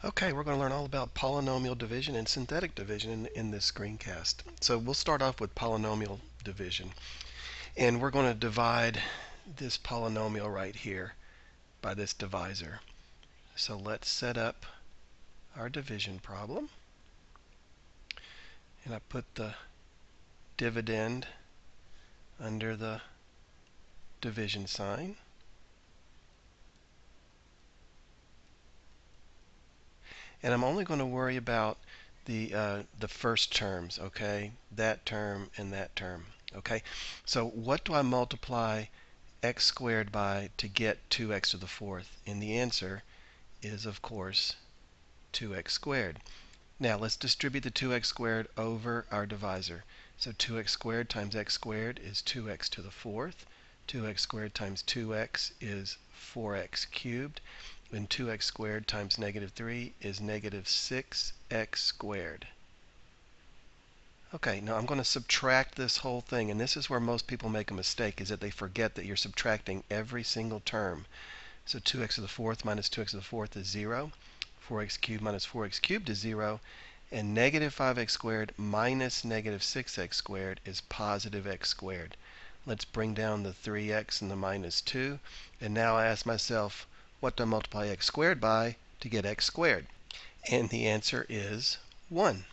Okay, we're going to learn all about polynomial division and synthetic division in this screencast. So we'll start off with polynomial division. And we're going to divide this polynomial right here by this divisor. So let's set up our division problem. And I put the dividend under the division sign. And I'm only going to worry about the first terms, okay? That term and that term, okay? So what do I multiply x squared by to get 2x to the fourth? And the answer is, of course, 2x squared. Now let's distribute the 2x squared over our divisor. So 2x squared times x squared is 2x to the fourth. 2x squared times 2x is 4x cubed. And 2x squared times negative 3 is negative 6x squared. Okay, now I'm going to subtract this whole thing, and this is where most people make a mistake, is that they forget that you're subtracting every single term. So 2x to the fourth minus 2x to the fourth is 0. 4x cubed minus 4x cubed is 0. And negative 5x squared minus negative 6x squared is positive x squared. Let's bring down the 3x and the minus 2. And now I ask myself, what do I multiply x squared by to get x squared? And the answer is 1.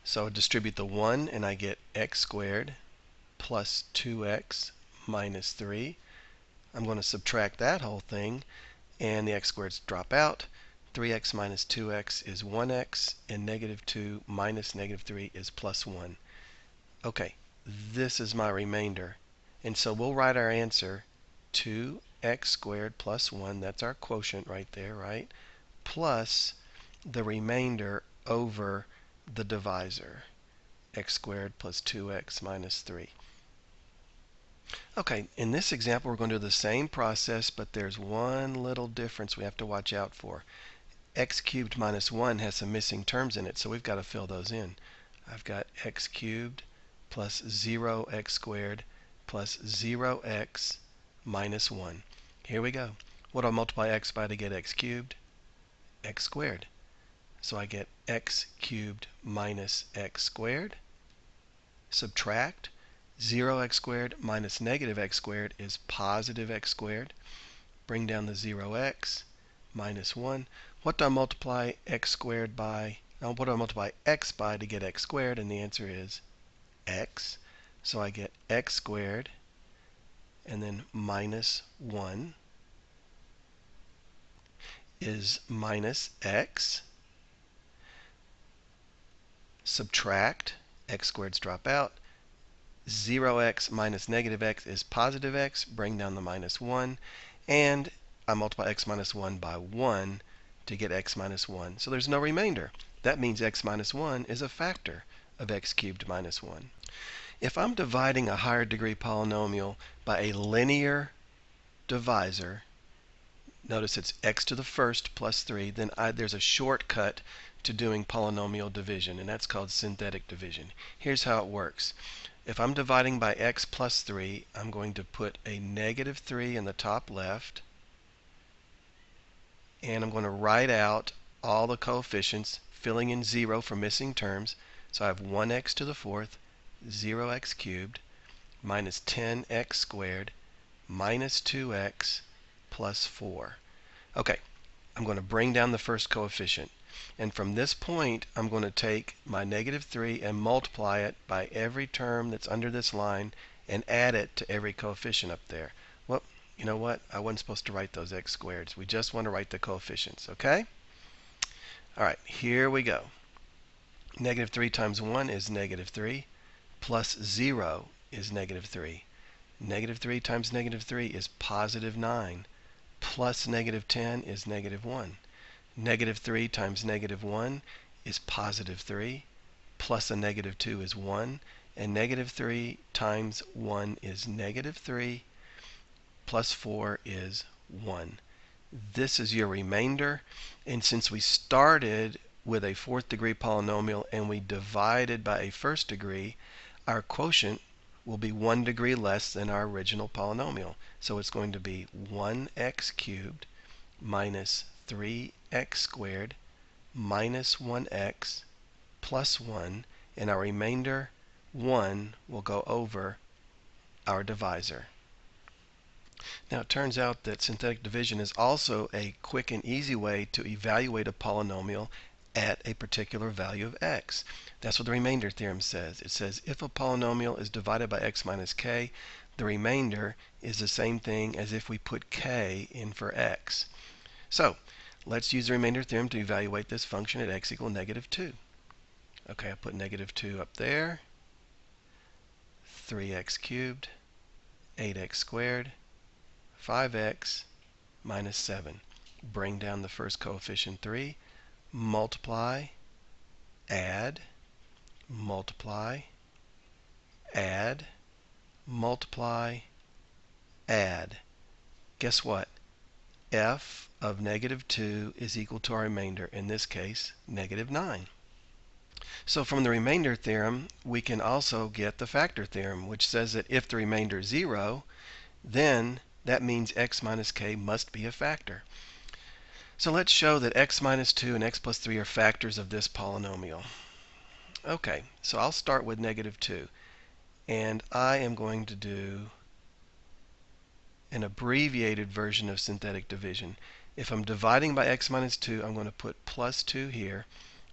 So distribute the 1 and I get x squared plus 2x minus 3. I'm going to subtract that whole thing, and the x squareds drop out. 3x minus 2x is 1x, and negative 2 minus negative 3 is plus 1. Okay, this is my remainder. And so we'll write our answer 2x squared plus 1, that's our quotient right there, right? Plus the remainder over the divisor, x squared plus 2x minus 3. Okay, in this example we're going to do the same process, but there's one little difference we have to watch out for. X cubed minus 1 has some missing terms in it, so we've got to fill those in. I've got x cubed plus 0x squared plus 0x minus 1. Here we go. What do I multiply x by to get x cubed? X squared. So I get x cubed minus x squared. Subtract. 0x squared minus negative x squared is positive x squared. Bring down the 0x minus 1. What do I multiply x squared by? Now, what do I multiply x by to get x squared? And the answer is x. So I get x squared and then minus 1 is minus x. Subtract. X squareds drop out. 0x minus negative x is positive x. Bring down the minus 1. And I multiply x minus 1 by 1 to get x minus 1. So there's no remainder. That means x minus 1 is a factor of x cubed minus 1. If I'm dividing a higher degree polynomial by a linear divisor, notice it's x to the first plus 3, then there's a shortcut to doing polynomial division, and that's called synthetic division. Here's how it works. If I'm dividing by x plus 3, I'm going to put a negative 3 in the top left, and I'm going to write out all the coefficients, filling in 0 for missing terms. So I have 1x to the fourth, 0x cubed, minus 10x squared, minus 2x, plus 4. Okay, I'm going to bring down the first coefficient. And from this point, I'm going to take my negative 3 and multiply it by every term that's under this line and add it to every coefficient up there. Well, you know what? I wasn't supposed to write those x squareds. We just want to write the coefficients, okay? All right, here we go. Negative 3 times 1 is negative 3, plus 0 is negative 3. Negative 3 times negative 3 is positive 9, plus negative 10 is negative 1. Negative 3 times negative 1 is positive 3, plus a negative 2 is 1, and negative 3 times 1 is negative 3, plus 4 is 1. This is your remainder, and since we started with a fourth degree polynomial and we divided by a first degree, our quotient will be 1 degree less than our original polynomial. So it's going to be 1x cubed minus 3x squared minus 1x plus 1, and our remainder 1 will go over our divisor. Now it turns out that synthetic division is also a quick and easy way to evaluate a polynomial at a particular value of x. That's what the remainder theorem says. It says if a polynomial is divided by x minus k, the remainder is the same thing as if we put k in for x. So let's use the remainder theorem to evaluate this function at x equal -2. Okay, I put -2 up there. 3x cubed, 8x squared, 5x minus 7. Bring down the first coefficient 3. Multiply, add, multiply, add, multiply, add. Guess what? F of -2 is equal to our remainder, in this case, -9. So from the remainder theorem, we can also get the factor theorem, which says that if the remainder is 0, then that means x minus k must be a factor. So let's show that x minus 2 and x plus 3 are factors of this polynomial. Okay, so I'll start with -2, and I am going to do an abbreviated version of synthetic division. If I'm dividing by x minus 2, I'm going to put plus 2 here.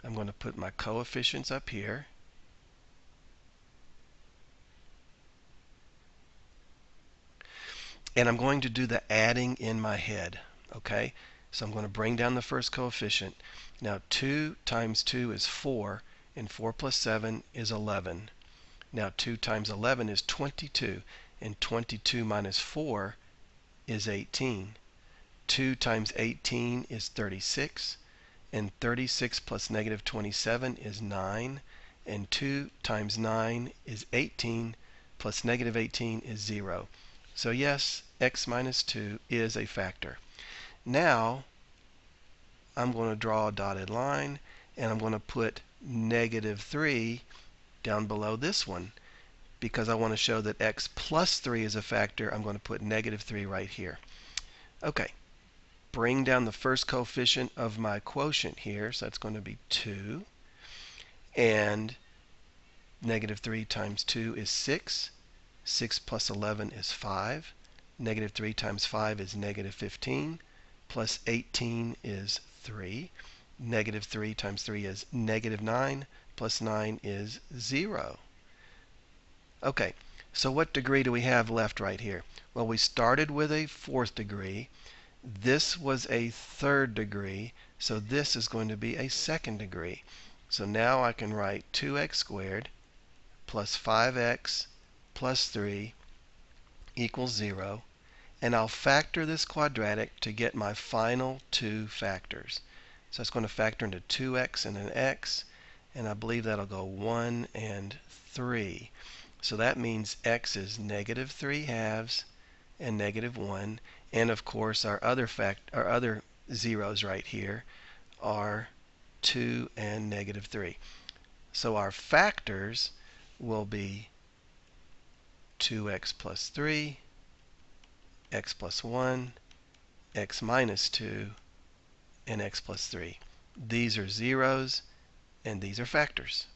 I'm going to put my coefficients up here. And I'm going to do the adding in my head. Okay? So I'm going to bring down the first coefficient. Now 2 times 2 is 4, and 4 plus 7 is 11. Now 2 times 11 is 22, and 22 minus 4 is 18. 2 times 18 is 36, and 36 plus -27 is 9, and 2 times 9 is 18, plus -18 is 0. So yes, x minus 2 is a factor. Now I'm going to draw a dotted line, and I'm going to put -3 down below this one. Because I want to show that x plus 3 is a factor, I'm going to put -3 right here. Okay, bring down the first coefficient of my quotient here, so that's going to be 2. And -3 times 2 is 6. 6 plus 11 is 5. -3 times 5 is -15. Plus 18 is 3. -3 times 3 is -9. Plus 9 is 0. Okay, so what degree do we have left right here? Well, we started with a 4th degree. This was a 3rd degree, so this is going to be a 2nd degree. So now I can write 2x squared plus 5x plus 3 equals 0. And I'll factor this quadratic to get my final two factors. So it's going to factor into 2x and an x, and I believe that'll go 1 and 3. So that means x is -3 halves and -1. And of course our other zeros right here are 2 and -3. So our factors will be 2x plus 3, x plus 1, x minus 2, and x plus 3. These are zeros, and these are factors.